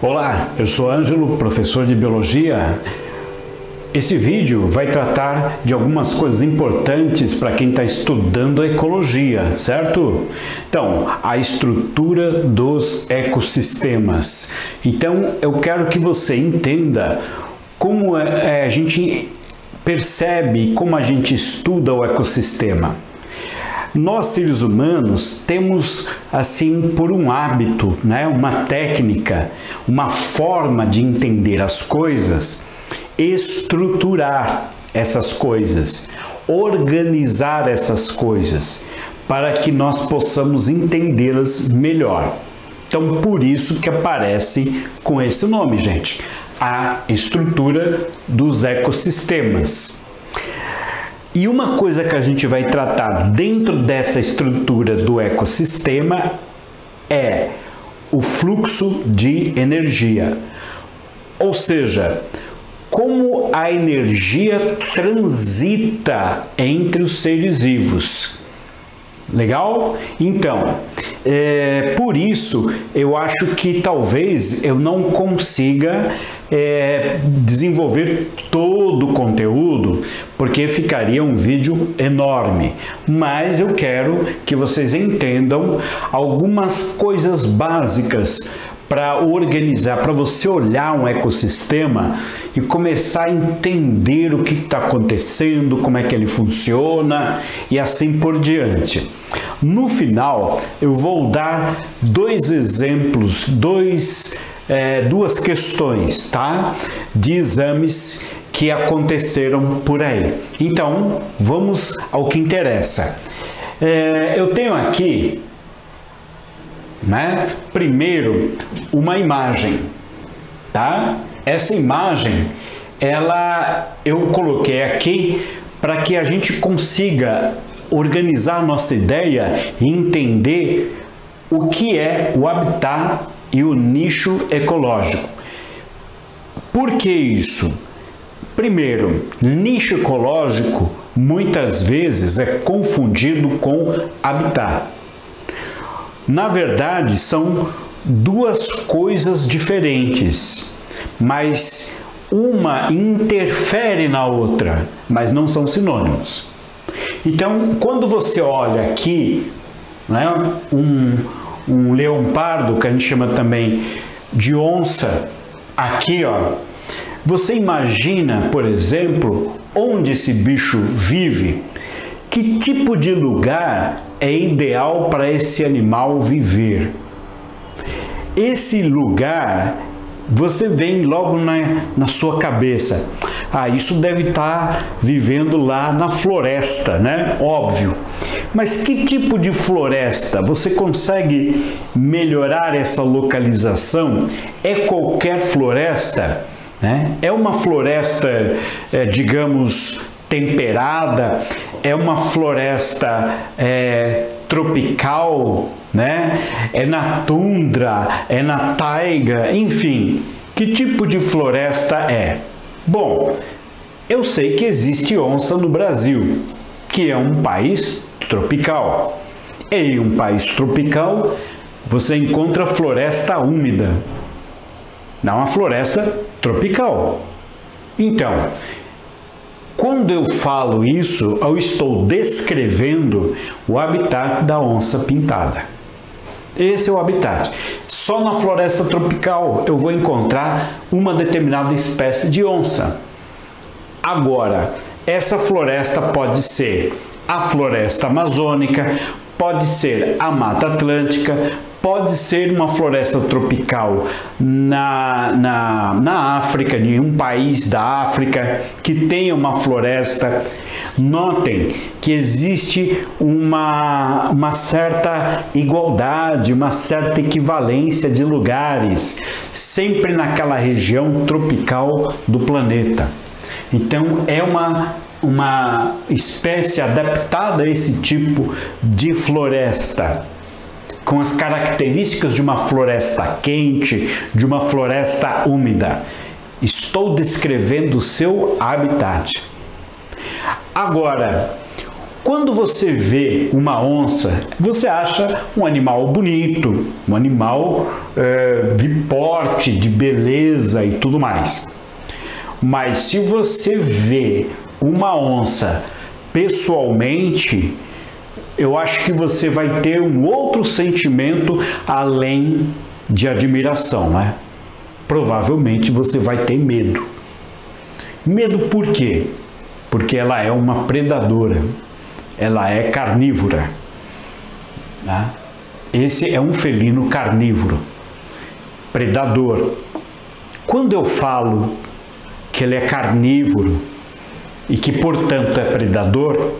Olá, eu sou Ângelo, professor de Biologia. Esse vídeo vai tratar de algumas coisas importantes para quem está estudando a ecologia, certo? Então, a estrutura dos ecossistemas. Então, eu quero que você entenda como a gente percebe, como a gente estuda o ecossistema. Nós, seres humanos, temos, assim, por um hábito, né, uma técnica, uma forma de entender as coisas, estruturar essas coisas, organizar essas coisas, para que nós possamos entendê-las melhor. Então, por isso que aparece com esse nome, gente, a estrutura dos ecossistemas. E uma coisa que a gente vai tratar dentro dessa estrutura do ecossistema é o fluxo de energia. Ou seja, como a energia transita entre os seres vivos. Legal? Então, por isso eu acho que talvez eu não consiga desenvolver todo o conteúdo, porque ficaria um vídeo enorme, mas eu quero que vocês entendam algumas coisas básicas para organizar, para você olhar um ecossistema e começar a entender o que está acontecendo, como é que ele funciona e assim por diante. No final, eu vou dar dois exemplos, duas questões, tá? De exames que aconteceram por aí. Então, vamos ao que interessa. Eu tenho aqui, né, primeiro, uma imagem, tá? Essa imagem, eu coloquei aqui para que a gente consiga organizar a nossa ideia e entender o que é o habitat e o nicho ecológico. Por que isso? Primeiro, nicho ecológico muitas vezes é confundido com habitat. Na verdade, são duas coisas diferentes, mas uma interfere na outra, mas não são sinônimos. Então, quando você olha aqui, né, um leão pardo, que a gente chama também de onça, aqui, ó, você imagina, por exemplo, onde esse bicho vive? Que tipo de lugar é ideal para esse animal viver? Esse lugar, você vem logo na sua cabeça. Ah, isso deve estar vivendo lá na floresta, né? Óbvio. Mas que tipo de floresta? Você consegue melhorar essa localização? É qualquer floresta, né? É uma floresta, digamos, temperada? É uma floresta tropical, né? É na tundra, é na taiga, enfim. Que tipo de floresta é? Bom, eu sei que existe onça no Brasil, que é um país tropical. E em um país tropical, você encontra floresta úmida. Não uma floresta tropical. Então, quando eu falo isso, eu estou descrevendo o habitat da onça pintada. Esse é o habitat. Só na floresta tropical eu vou encontrar uma determinada espécie de onça. Agora, essa floresta pode ser a floresta amazônica, pode ser a Mata Atlântica, pode ser uma floresta tropical na África, em um país da África que tenha uma floresta. Notem que existe uma certa igualdade, uma certa equivalência de lugares, sempre naquela região tropical do planeta. Então, é uma espécie adaptada a esse tipo de floresta, com as características de uma floresta quente, de uma floresta úmida. Estou descrevendo o seu habitat. Agora, Quando você vê uma onça, você acha um animal bonito, um animal de porte, de beleza e tudo mais. Mas se você vê uma onça pessoalmente, eu acho que você vai ter um outro sentimento além de admiração, né? Provavelmente você vai ter medo. Medo por quê? Porque ela é uma predadora, ela é carnívora. Né? Esse é um felino carnívoro, predador. Quando eu falo que ele é carnívoro e que, portanto, é predador,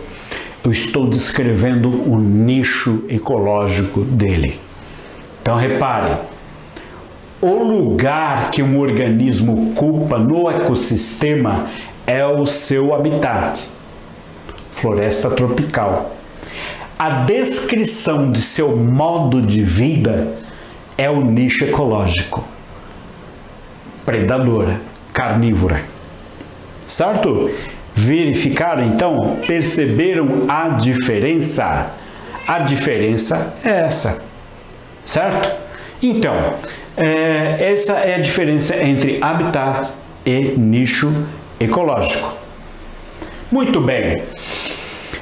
eu estou descrevendo o nicho ecológico dele. Então, repare, o lugar que um organismo ocupa no ecossistema é o seu habitat, floresta tropical. A descrição de seu modo de vida é o nicho ecológico, predadora, carnívora, certo? Verificaram então? Perceberam a diferença? A diferença é essa, certo? Então, essa é a diferença entre habitat e nicho ecológico. Muito bem.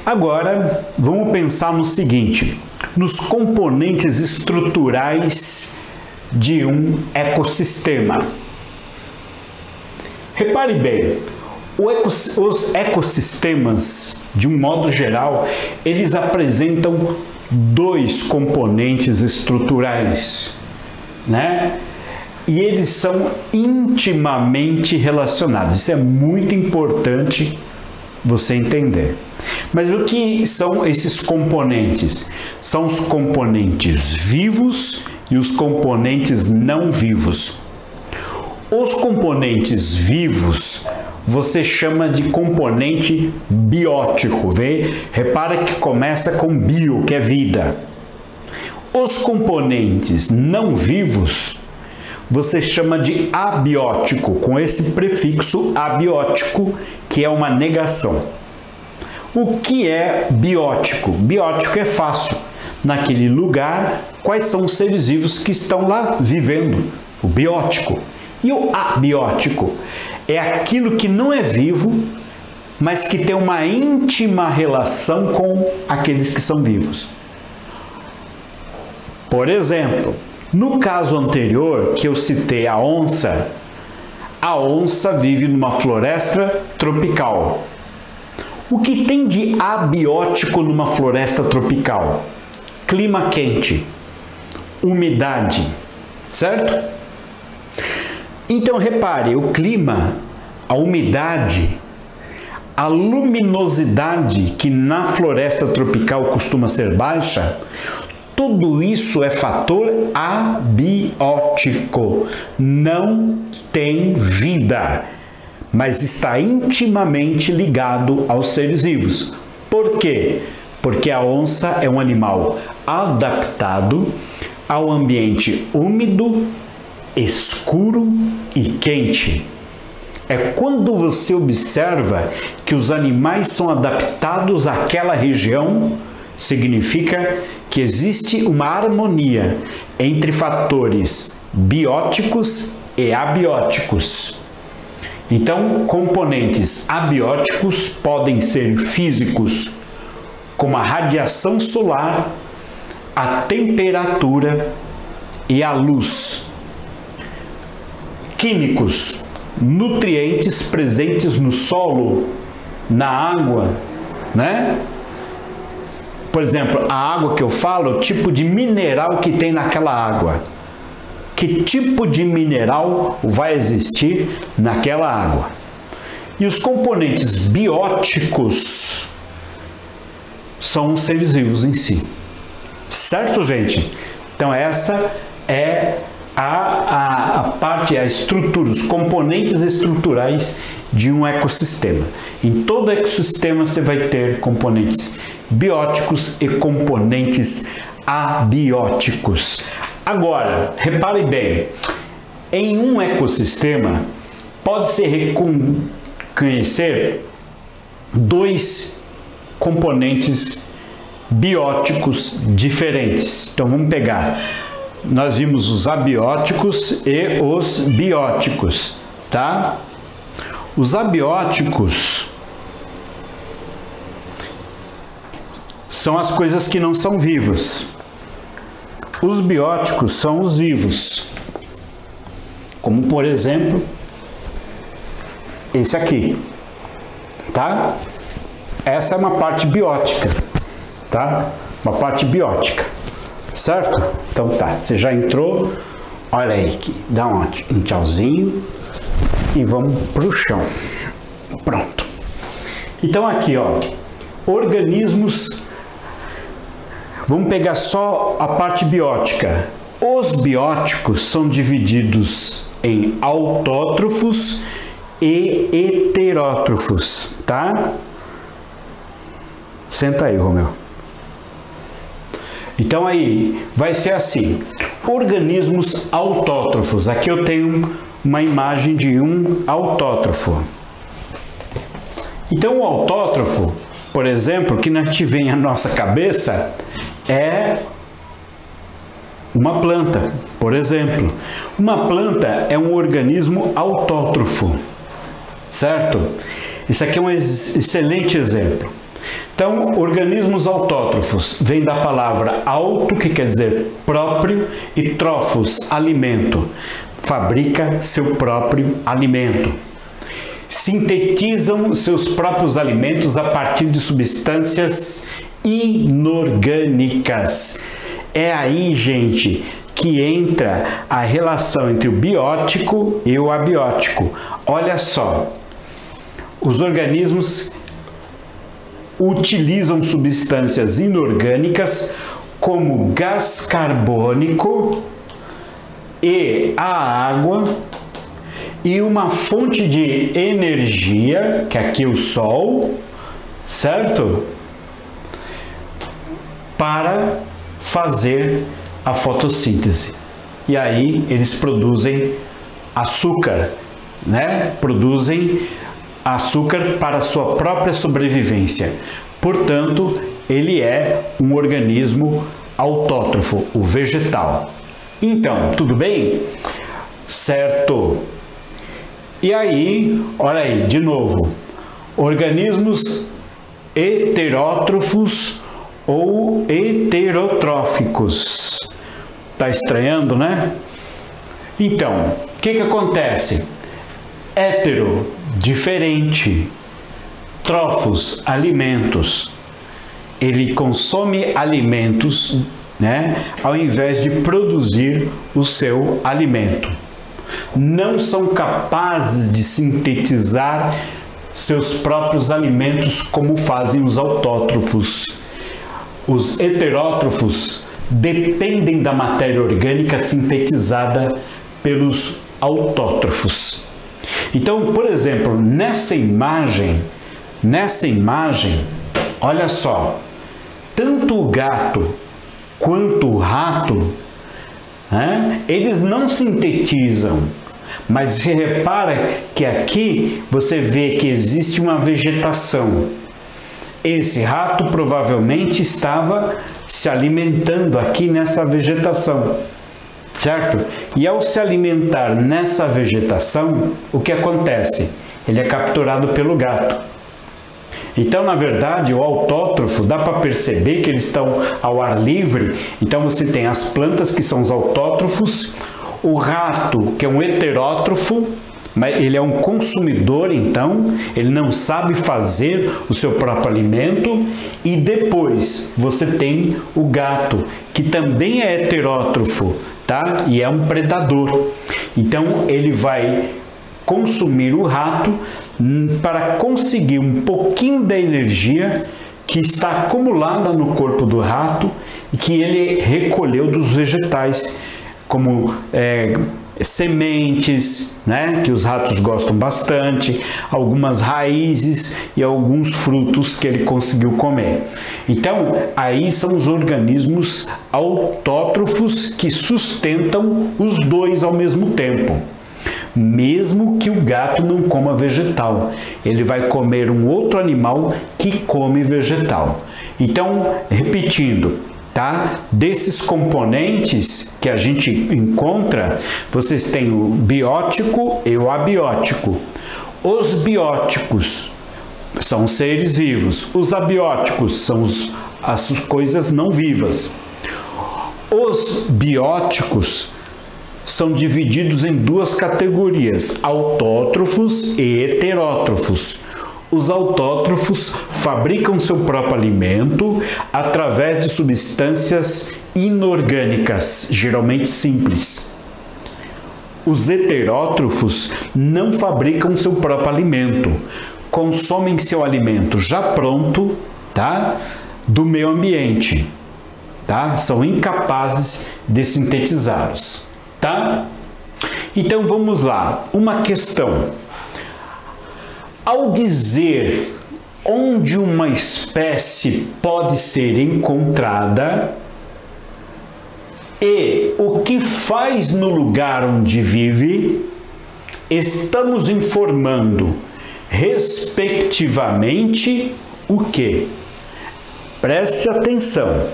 Agora, vamos pensar no seguinte, nos componentes estruturais de um ecossistema. Repare bem, os ecossistemas, de um modo geral, eles apresentam dois componentes estruturais, né? E eles são intimamente relacionados. Isso é muito importante você entender. Mas o que são esses componentes? São os componentes vivos e os componentes não vivos. Os componentes vivos você chama de componente biótico. Repara que começa com bio, que é vida. Os componentes não vivos você chama de abiótico, com esse prefixo abiótico, que é uma negação. O que é biótico? Biótico é fácil. Naquele lugar, quais são os seres vivos que estão lá vivendo? O biótico. E o abiótico? É aquilo que não é vivo, mas que tem uma íntima relação com aqueles que são vivos. Por exemplo, no caso anterior que eu citei a onça vive numa floresta tropical. O que tem de abiótico numa floresta tropical? Clima quente, umidade, certo? Então repare, o clima, a umidade, a luminosidade que na floresta tropical costuma ser baixa, tudo isso é fator abiótico, não tem vida, mas está intimamente ligado aos seres vivos. Por quê? Porque a onça é um animal adaptado ao ambiente úmido, escuro e quente. É quando você observa que os animais são adaptados àquela região, significa que existe uma harmonia entre fatores bióticos e abióticos. Então, componentes abióticos podem ser físicos, como a radiação solar, a temperatura e a luz. Químicos, nutrientes presentes no solo, na água, né? Por exemplo, a água que eu falo, o tipo de mineral que tem naquela água. Que tipo de mineral vai existir naquela água? E os componentes bióticos são os seres vivos em si. Certo, gente? Então essa é a parte, a estrutura, os componentes estruturais de um ecossistema. Em todo ecossistema você vai ter componentes bióticos e componentes abióticos. Agora, repare bem, em um ecossistema pode-se reconhecer dois componentes bióticos diferentes. Então vamos pegar, nós vimos os abióticos e os bióticos, tá? Os abióticos são as coisas que não são vivas. Os bióticos são os vivos. Como, por exemplo, esse aqui, tá? Essa é uma parte biótica, tá? Uma parte biótica, certo? Então tá, você já entrou, olha aí, que dá um tchauzinho e vamos pro chão. Pronto. Então aqui, ó, organismos, vamos pegar só a parte biótica. Os bióticos são divididos em autótrofos e heterótrofos, tá? Senta aí, Romeu. Então aí vai ser assim: organismos autótrofos. Aqui eu tenho uma imagem de um autótrofo. Então o autótrofo, por exemplo, que não te vem à nossa cabeça, é uma planta, por exemplo. Uma planta é um organismo autótrofo, certo? Isso aqui é um excelente exemplo. Então, organismos autótrofos vem da palavra auto, que quer dizer próprio, e trófos, alimento. Fabrica seu próprio alimento. Sintetizam seus próprios alimentos a partir de substâncias inorgânicas. É aí, gente, que entra a relação entre o biótico e o abiótico. Olha só, os organismos utilizam substâncias inorgânicas como gás carbônico e a água e uma fonte de energia, que aqui é o sol, certo? Para fazer a fotossíntese. E aí eles produzem açúcar, né? Produzem açúcar para a sua própria sobrevivência. Portanto, ele é um organismo autótrofo, o vegetal. Então, tudo bem? Certo. E aí, olha aí, de novo, organismos heterótrofos ou heterotróficos. Tá estranhando, né? Então, o que acontece? Hétero, diferente. Trófos, alimentos. Ele consome alimentos, né, ao invés de produzir o seu alimento. Não são capazes de sintetizar seus próprios alimentos como fazem os autótrofos. Os heterótrofos dependem da matéria orgânica sintetizada pelos autótrofos. Então, por exemplo, nessa imagem, olha só, tanto o gato quanto o rato, né, eles não sintetizam, mas se repara que aqui você vê que existe uma vegetação. Esse rato provavelmente estava se alimentando aqui nessa vegetação, certo? E ao se alimentar nessa vegetação, o que acontece? Ele é capturado pelo gato. Então, na verdade, o autótrofo, dá para perceber que eles estão ao ar livre. Então, você tem as plantas, que são os autótrofos, o rato, que é um heterótrofo, mas ele é um consumidor, então, ele não sabe fazer o seu próprio alimento. E depois, você tem o gato, que também é heterótrofo, tá? E é um predador. Então, ele vai consumir o rato para conseguir um pouquinho da energia que está acumulada no corpo do rato e que ele recolheu dos vegetais, como sementes, né, que os ratos gostam bastante, algumas raízes e alguns frutos que ele conseguiu comer. Então, aí são os organismos autótrofos que sustentam os dois ao mesmo tempo. mesmo que o gato não coma vegetal. Ele vai comer um outro animal que come vegetal. Então, repetindo, tá? Desses componentes que a gente encontra, vocês têm o biótico e o abiótico. Os bióticos são seres vivos, os abióticos são as coisas não vivas. Os bióticos são divididos em duas categorias, autótrofos e heterótrofos. Os autótrofos fabricam seu próprio alimento através de substâncias inorgânicas, geralmente simples. Os heterótrofos não fabricam seu próprio alimento, consomem seu alimento já pronto, tá? Do meio ambiente, tá? São incapazes de sintetizá-los, tá? Então vamos lá, uma questão. Ao dizer onde uma espécie pode ser encontrada e o que faz no lugar onde vive, estamos informando respectivamente o que? Preste atenção.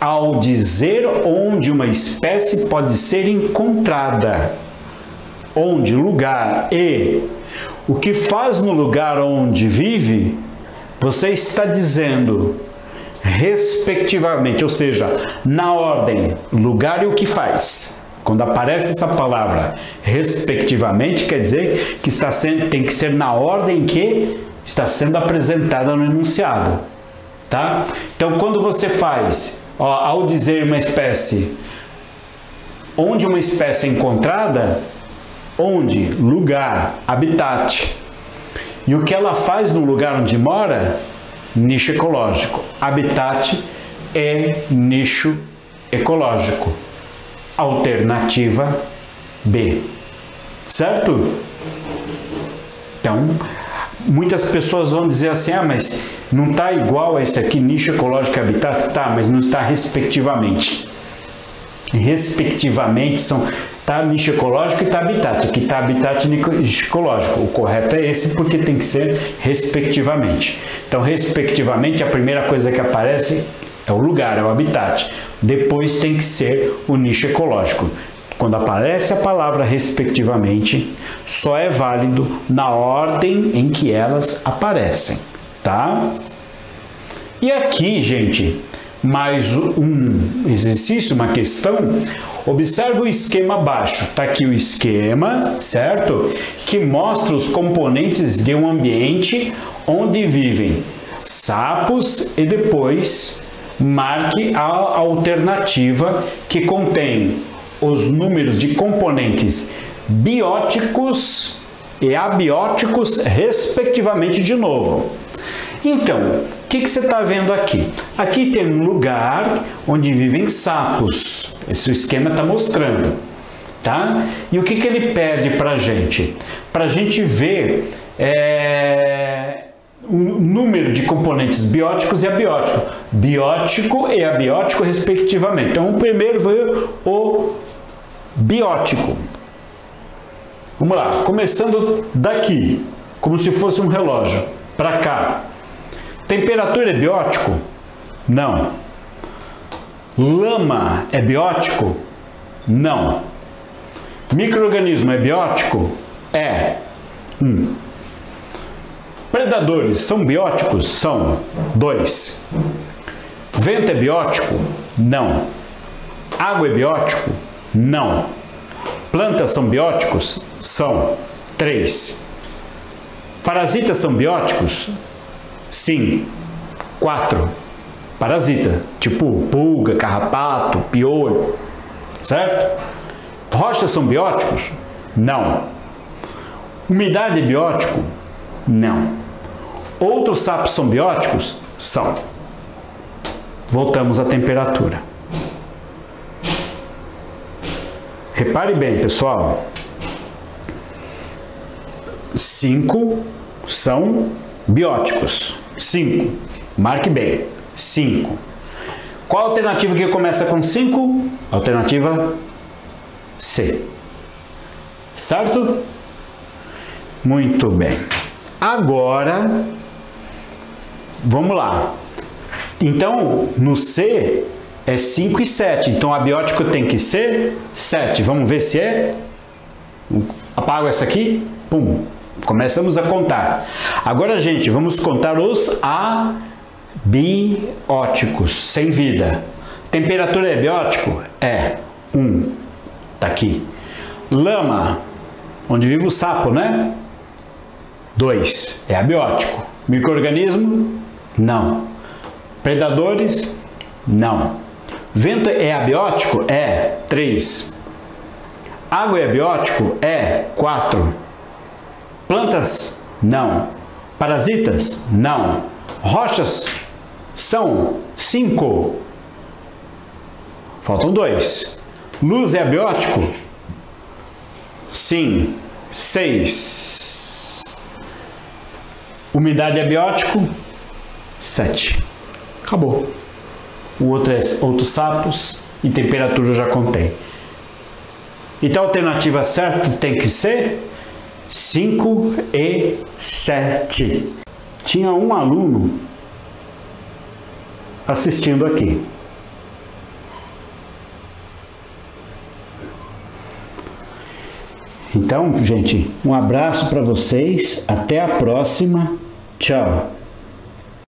Ao dizer onde uma espécie pode ser encontrada, onde, lugar, e o que faz no lugar onde vive, você está dizendo respectivamente, ou seja, na ordem, lugar e o que faz. Quando aparece essa palavra respectivamente, quer dizer que tem que ser na ordem que está sendo apresentada no enunciado, tá? Então, quando você faz, ao dizer uma espécie, onde uma espécie é encontrada, onde, lugar, habitat. E o que ela faz no lugar onde mora? Nicho ecológico. Habitat é nicho ecológico. Alternativa B. Certo? Então, muitas pessoas vão dizer assim, mas não está igual a esse aqui, nicho ecológico e habitat? Tá, mas não está respectivamente. Respectivamente são... Tá nicho ecológico e tá habitat. Aqui tá habitat e nicho ecológico. O correto é esse porque tem que ser respectivamente. Então, respectivamente, a primeira coisa que aparece é o lugar, é o habitat. Depois tem que ser o nicho ecológico. Quando aparece a palavra respectivamente, só é válido na ordem em que elas aparecem, tá? E aqui, gente, mais um exercício, uma questão. Observe o esquema abaixo. Está aqui o esquema, certo? Que mostra os componentes de um ambiente onde vivem sapos e depois marque a alternativa que contém os números de componentes bióticos e abióticos, respectivamente, de novo. Então, o que você está vendo aqui? Aqui tem um lugar onde vivem sapos. Esse esquema está mostrando, tá? E o que ele pede para a gente? Para a gente ver o número de componentes bióticos e abióticos. Biótico e abiótico, respectivamente. Então, o primeiro foi o biótico. Vamos lá, começando daqui, como se fosse um relógio, para cá. Temperatura é biótico? Não. Lama é biótico? Não. Micro-organismo é biótico? É. Predadores são bióticos? São. 2. Vento é biótico? Não. Água é biótico? Não. Plantas são bióticos? São. 3. Parasitas são bióticos? Sim. 4. Parasita, tipo pulga, carrapato, piolho, certo? Rochas são bióticos? Não. Umidade é biótico? Não. Outros sapos são bióticos? São. Voltamos à temperatura. Repare bem, pessoal. 5 são bióticos. 5. Marque bem. 5. Qual a alternativa que começa com 5? Alternativa C. Certo? Muito bem. Agora, vamos lá. Então, no C é 5 e 7. Então, o abiótico tem que ser 7. Vamos ver se é. Apago essa aqui. Pum. Começamos a contar. Agora, gente, vamos contar os abióticos, sem vida. Temperatura é abiótico? É. 1. Tá aqui. Lama, onde vive o sapo, né? 2. É abiótico. Micro-organismo? Não. Predadores? Não. Vento é abiótico? É. 3. Água é abiótico? É. 4. Plantas? Não. Parasitas? Não. Rochas? São 5. Faltam 2. Luz é abiótico? Sim. 6. Umidade é abiótico? 7. Acabou. O outro é outros sapos e temperatura eu já contei. Então a alternativa certa tem que ser 5 e 7. Tinha um aluno assistindo aqui. Então, gente, um abraço para vocês. Até a próxima. Tchau.